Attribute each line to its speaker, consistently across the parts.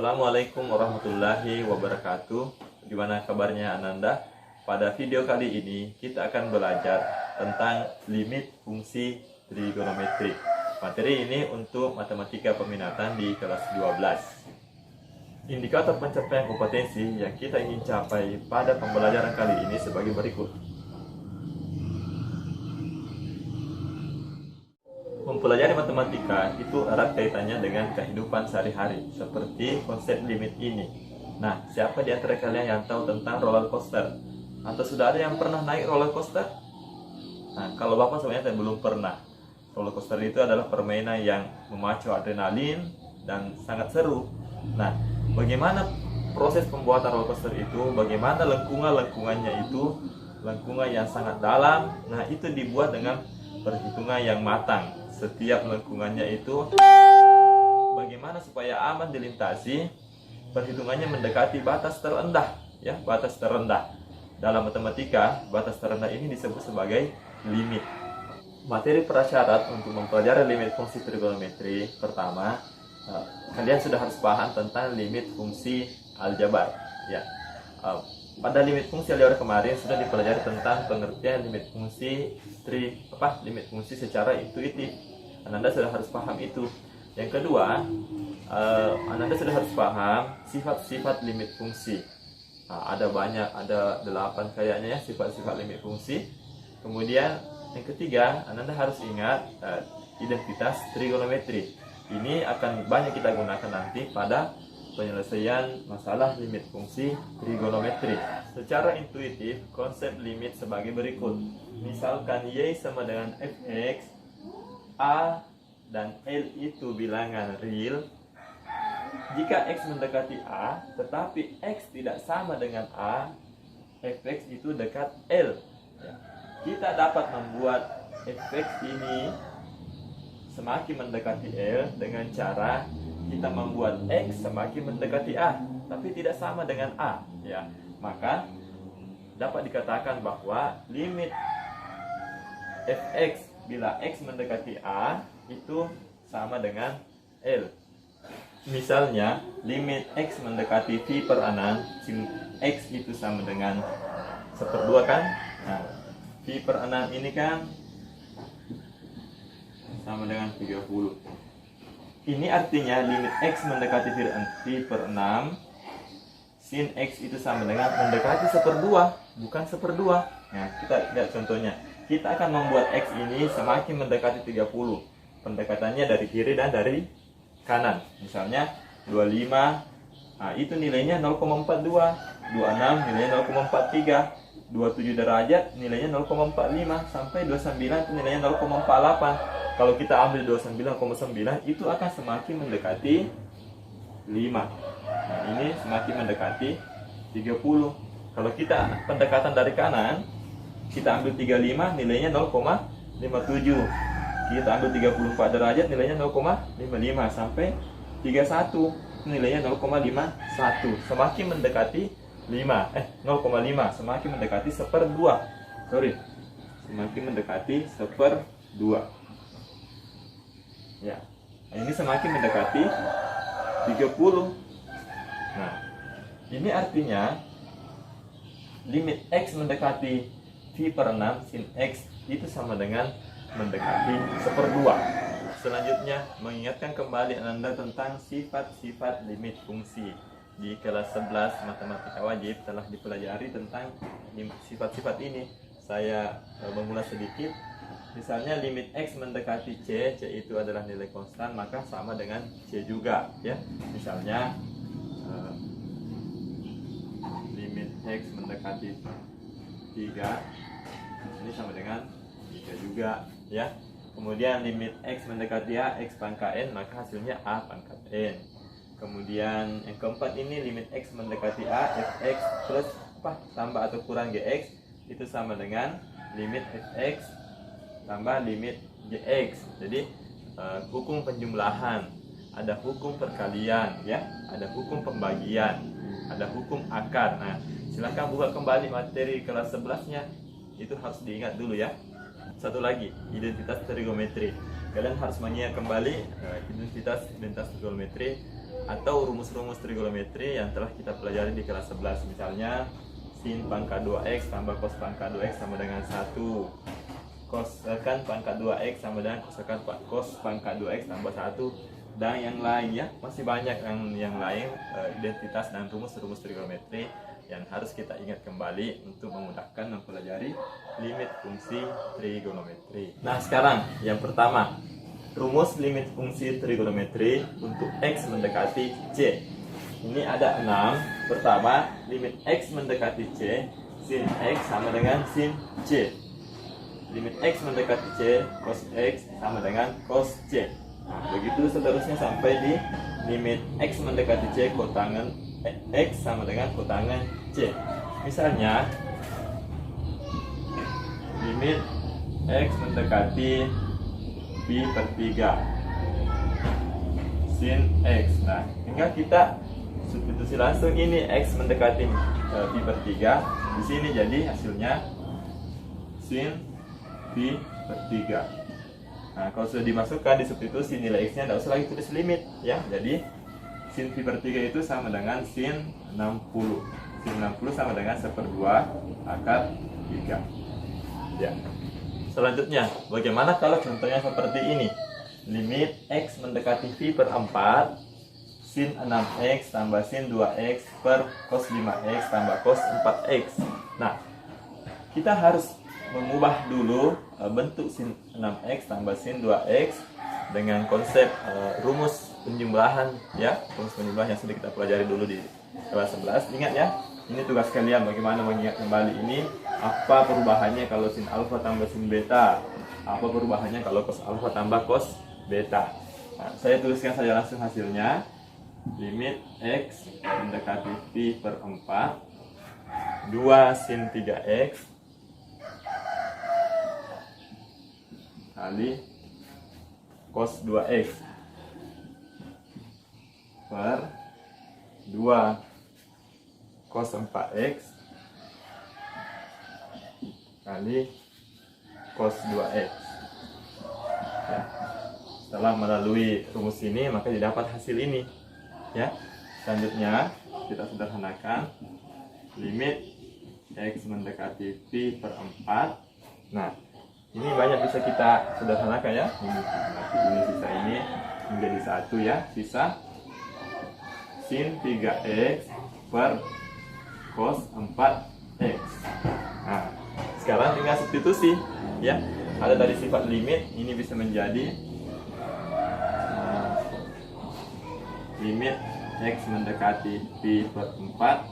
Speaker 1: Assalamualaikum warahmatullahi wabarakatuh. Gimana kabarnya Ananda? Pada video kali ini kita akan belajar tentang limit fungsi trigonometri. Materi ini untuk matematika peminatan di kelas 12. Indikator pencapaian kompetensi yang kita ingin capai pada pembelajaran kali ini sebagai berikut. Mempelajari matematika itu erat kaitannya dengan kehidupan sehari-hari, seperti konsep limit ini. Nah, siapa di antara kalian yang tahu tentang roller coaster? Atau sudah ada yang pernah naik roller coaster? Nah, kalau Bapak sebenarnya belum pernah. Roller coaster itu adalah permainan yang memacu adrenalin dan sangat seru. Nah, bagaimana proses pembuatan roller coaster itu? Bagaimana lengkungannya itu? Lengkungan yang sangat dalam. Nah, itu dibuat dengan perhitungan yang matang. Setiap lengkungannya itu bagaimana supaya aman dilintasi, perhitungannya mendekati batas terendah, ya, batas terendah. Dalam matematika, batas terendah ini disebut sebagai limit. Materi prasyarat untuk mempelajari limit fungsi trigonometri, pertama, kalian sudah harus paham tentang limit fungsi aljabar, ya. Pada limit fungsi aljabar kemarin sudah dipelajari tentang pengertian limit fungsi limit fungsi secara intuitif. Ananda sudah harus paham itu. Yang kedua, Ananda sudah harus paham sifat-sifat limit fungsi. Ada banyak, ada 8 kayaknya ya sifat-sifat limit fungsi. Kemudian yang ketiga, Ananda harus ingat identitas trigonometri. Ini akan banyak kita gunakan nanti pada penyelesaian masalah limit fungsi trigonometri. Secara intuitif, konsep limit sebagai berikut. Misalkan Y sama dengan fx, A dan L itu bilangan real. Jika X mendekati A, tetapi X tidak sama dengan A, fx itu dekat L. Kita dapat membuat fx ini semakin mendekati L dengan cara kita membuat X semakin mendekati A, tapi tidak sama dengan A, ya. Maka dapat dikatakan bahwa limit fx bila X mendekati A itu sama dengan L. Misalnya limit X mendekati V per 6, sin X itu sama dengan 1/2 kan? Nah, V per 6 ini kan sama dengan 30. Ini artinya limit X mendekati V per 6, sin X itu sama dengan mendekati 1/2, bukan 1/2. Nah, kita lihat contohnya. Kita akan membuat X ini semakin mendekati 30. Pendekatannya dari kiri dan dari kanan. Misalnya 25, nah itu nilainya 0,42. 26 nilainya 0,43. 27 derajat nilainya 0,45. Sampai 29 itu nilainya 0,48. Kalau kita ambil 29,9 itu akan semakin mendekati 5. Nah, ini semakin mendekati 30. Kalau kita pendekatan dari kanan, kita ambil 35 nilainya 0,57. Kita ambil 34 derajat nilainya 0,55 sampai 31 nilainya 0,51. Semakin mendekati 0,5 semakin mendekati 1/2. Semakin mendekati 1/2. Ya. Ini semakin mendekati 30. Nah, ini artinya limit X mendekati V per 6 sin X itu sama dengan mendekati 1/2. Selanjutnya, mengingatkan kembali Anda tentang sifat-sifat limit fungsi. Di kelas 11 matematika wajib telah dipelajari tentang sifat-sifat ini. Saya mengulas sedikit. Misalnya limit X mendekati C, C itu adalah nilai konstan, maka sama dengan C juga, ya. Misalnya limit X mendekati 3, ini sama dengan 3 juga, ya. Kemudian limit X mendekati A, X pangkat N, maka hasilnya A pangkat N. Kemudian yang keempat ini limit X mendekati A, fx plus tambah atau kurang Gx itu sama dengan limit fx tambah limit Gx. Jadi hukum penjumlahan, ada hukum perkalian, ya, ada hukum pembagian, ada hukum akar. Nah, silahkan buka kembali materi kelas 11-nya. Itu harus diingat dulu, ya. Satu lagi, identitas trigonometri. Kalian harus mengingat kembali identitas trigonometri. atau rumus-rumus trigonometri yang telah kita pelajari di kelas 11. Misalnya sin pangkat 2x tambah cos pangkat 2x sama dengan 1, kosekan pangkat 2x sama dengan kosekan cos pangkat 2x tambah 1, dan yang lain ya. Masih banyak yang lain identitas dan rumus-rumus trigonometri yang harus kita ingat kembali untuk memudahkan mempelajari limit fungsi trigonometri. Nah, sekarang yang pertama, rumus limit fungsi trigonometri untuk x mendekati c. Ini ada 6. Pertama, limit x mendekati c, sin x sama dengan sin c. Limit x mendekati c, cos x sama dengan cos c. Nah, begitu seterusnya sampai di limit x mendekati c kotangan x sama dengan kotangan c. Misalnya limit x mendekati pi per 3 sin x. Nah, hingga kita substitusi langsung ini x mendekati pi per 3. Di sini jadi hasilnya sin pi per 3. Nah, kalau sudah dimasukkan di substitusi nilai x nya tidak usah lagi tulis limit ya. Jadi sin pi per 3 itu sama dengan sin 60. Sin 60 sama dengan 1/2 akar 3 ya. Selanjutnya, bagaimana kalau contohnya seperti ini? Limit x mendekati pi per 4, sin 6x tambah sin 2x per cos 5x tambah cos 4x. Nah, kita harus mengubah dulu bentuk sin 6x tambah sin 2x dengan konsep rumus penjumlahan ya. Rumus penjumlahan yang sudah kita pelajari dulu di kelas 11. Ingat ya, ini tugas kalian bagaimana mengingat kembali ini. Apa perubahannya kalau sin alfa tambah sin beta? Apa perubahannya kalau cos alfa tambah cos beta? Nah, saya tuliskan saja langsung hasilnya. Limit x mendekati pi per 4, 2 sin 3x kali cos 2x per 2 cos 4x kali cos 2x ya. Setelah melalui rumus ini maka didapat hasil ini ya. Selanjutnya kita sederhanakan limit x mendekati pi per 4. Nah, ini banyak bisa kita sederhanakan ya. Ini sisa ini menjadi 1 ya. Sisa sin 3x per cos 4x. Nah, sekarang tinggal substitusi ya. Ada dari sifat limit, ini bisa menjadi limit x mendekati pi per 4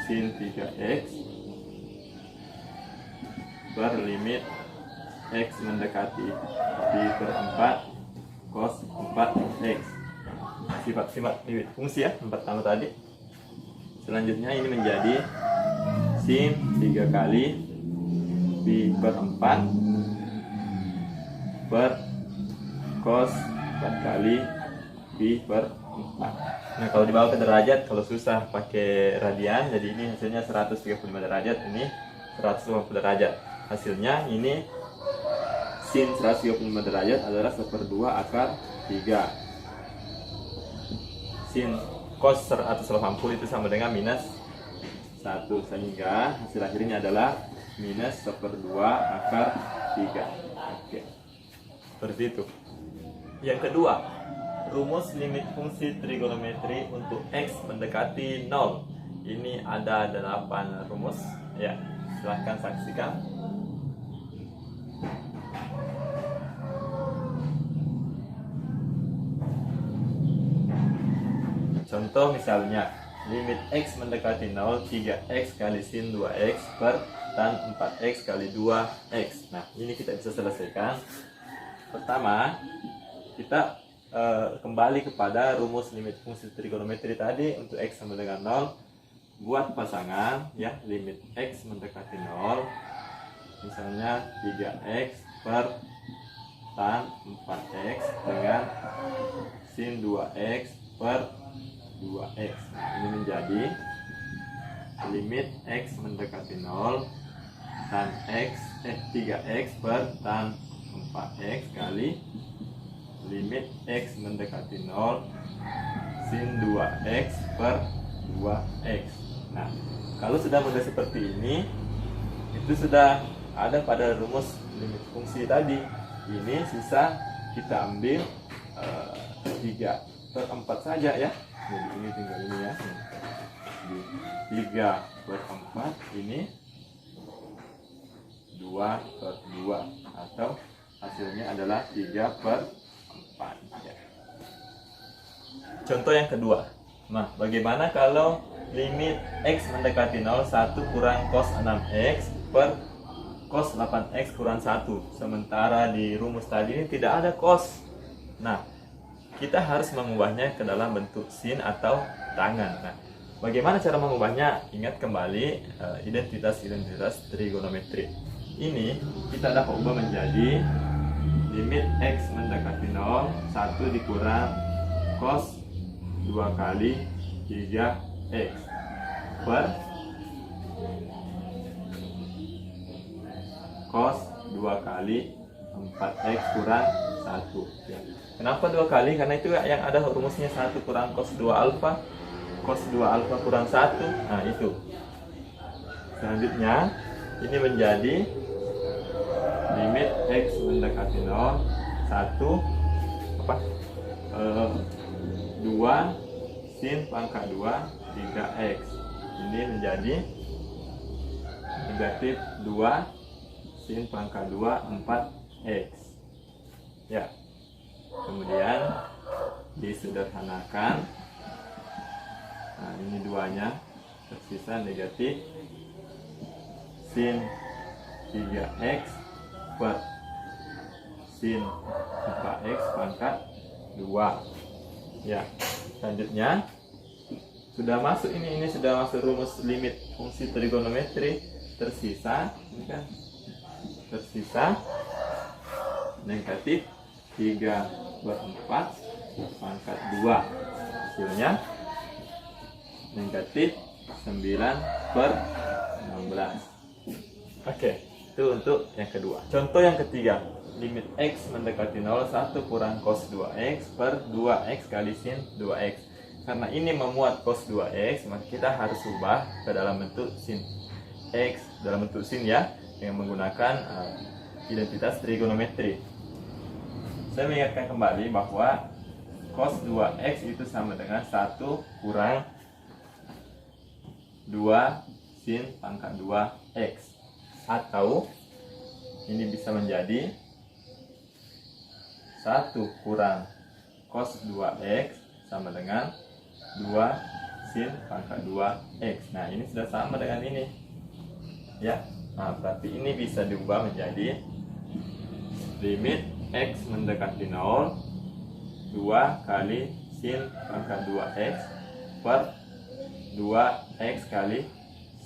Speaker 1: sin 3x per limit x mendekati pi per 4 cos 4x. Sifat-sifat limit fungsi ya, yang pertama tadi. Selanjutnya ini menjadi sin 3 kali pi per 4 per cos 4 kali pi per 4. Nah, kalau dibawa ke derajat, kalau susah pakai radian, jadi ini hasilnya 135 derajat, ini 150 derajat. Hasilnya ini sin 135 derajat adalah 1/2 akar 3. Sin cos 180 itu sama dengan minus 1, sehingga hasil akhirnya adalah minus 1/2 akar 3. Oke, seperti itu. Yang kedua, rumus limit fungsi trigonometri untuk x mendekati 0. Ini ada 8 rumus ya. Silahkan saksikan. Contoh misalnya, limit x mendekati 0, 3x kali sin 2x per tan 4x kali 2x. Nah, ini kita bisa selesaikan. Pertama, kita kembali kepada rumus limit fungsi trigonometri tadi. Untuk x sama dengan 0, buat pasangan ya, limit x mendekati 0, misalnya 3x per tan 4x dengan sin 2x per 2x. Ini menjadi limit x mendekati 0 tan x 3x per tan 4x kali limit X mendekati 0 sin 2X per 2X. Nah, kalau sudah mudah seperti ini, itu sudah ada pada rumus limit fungsi tadi. Ini sisa kita ambil 3/4 saja ya. Jadi ini tinggal ini ya. 3/4 ini 2/2 atau hasilnya adalah 3/4 ya. Contoh yang kedua. Nah, bagaimana kalau limit X mendekati 0 1 kurang cos 6X per cos 8X kurang 1. Sementara di rumus tadi ini tidak ada cos. Nah, kita harus mengubahnya ke dalam bentuk sin atau tangan. Nah, bagaimana cara mengubahnya? Ingat kembali identitas trigonometri. Ini kita dapat ubah menjadi limit X mendekati 0 1 dikurang cos 2 kali 3X per cos 2 kali 4X kurang 1 ya. Kenapa 2 kali? Karena itu yang ada rumusnya 1 kurang cos 2 alfa, cos 2 alfa kurang 1. Nah, itu. Selanjutnya ini menjadi limit X mendekati 0 1 2 sin pangkat 2 3X. Ini menjadi negatif 2 sin pangkat 2 4X ya. Kemudian disederhanakan. Nah, ini duanya tersisa negatif sin 3X per sin 4X pangkat 2 ya. Selanjutnya sudah masuk ini sudah masuk rumus limit fungsi trigonometri. Tersisa ini kan, tersisa negatif 3/4 pangkat 2. Hasilnya negatif 9/16. Oke, itu untuk yang kedua. Contoh yang ketiga, limit X mendekati 0 1 kurang cos 2X per 2X kali sin 2X. Karena ini memuat cos 2X, maka kita harus ubah ke dalam bentuk sin X, dalam bentuk sin ya, dengan menggunakan identitas trigonometri. Saya mengingatkan kembali bahwa cos 2X itu sama dengan 1 kurang 2 sin pangkat 2X. Atau ini bisa menjadi 1 kurang cos 2X sama dengan 2 sin pangkat 2X. Nah, ini sudah sama dengan ini ya. Nah, berarti ini bisa diubah menjadi limit X mendekati 0 2 kali sin pangkat 2X per 2X kali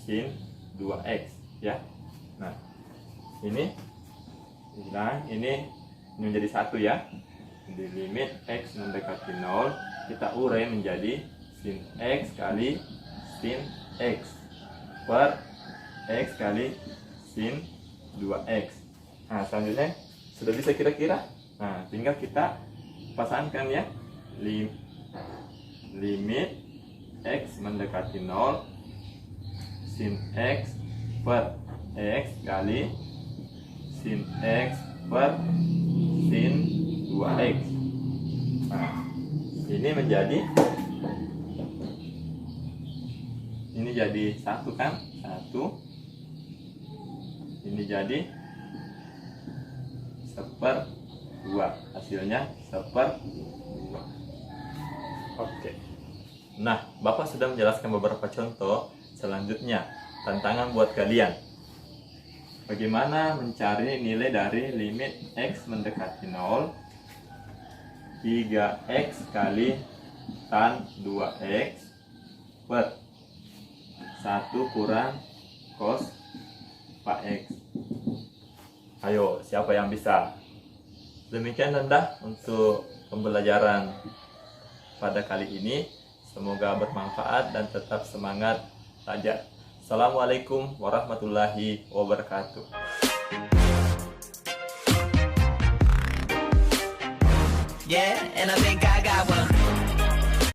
Speaker 1: sin 2X ya. Nah, ini menjadi 1 ya. Di limit X mendekati 0 kita urai menjadi sin X kali sin X per X kali sin 2X. Nah, selanjutnya sudah bisa kira-kira. Nah, tinggal kita pasangkan ya. Limit X mendekati 0 sin X per X kali sin X per sin 2X. Nah, ini menjadi, ini jadi 1 kan, 1. Ini jadi 1/2. Hasilnya 1/2. Oke. Nah, Bapak sudah menjelaskan beberapa contoh. Selanjutnya, tantangan buat kalian. Bagaimana mencari nilai dari limit X mendekati 0 3X kali tan 2X per 1 kurang cos 4X. Ayo, siapa yang bisa? Demikian rendah untuk pembelajaran pada kali ini. Semoga bermanfaat dan tetap semangat belajar. Assalamualaikum warahmatullahi wabarakatuh.
Speaker 2: Yeah, and I think I got one.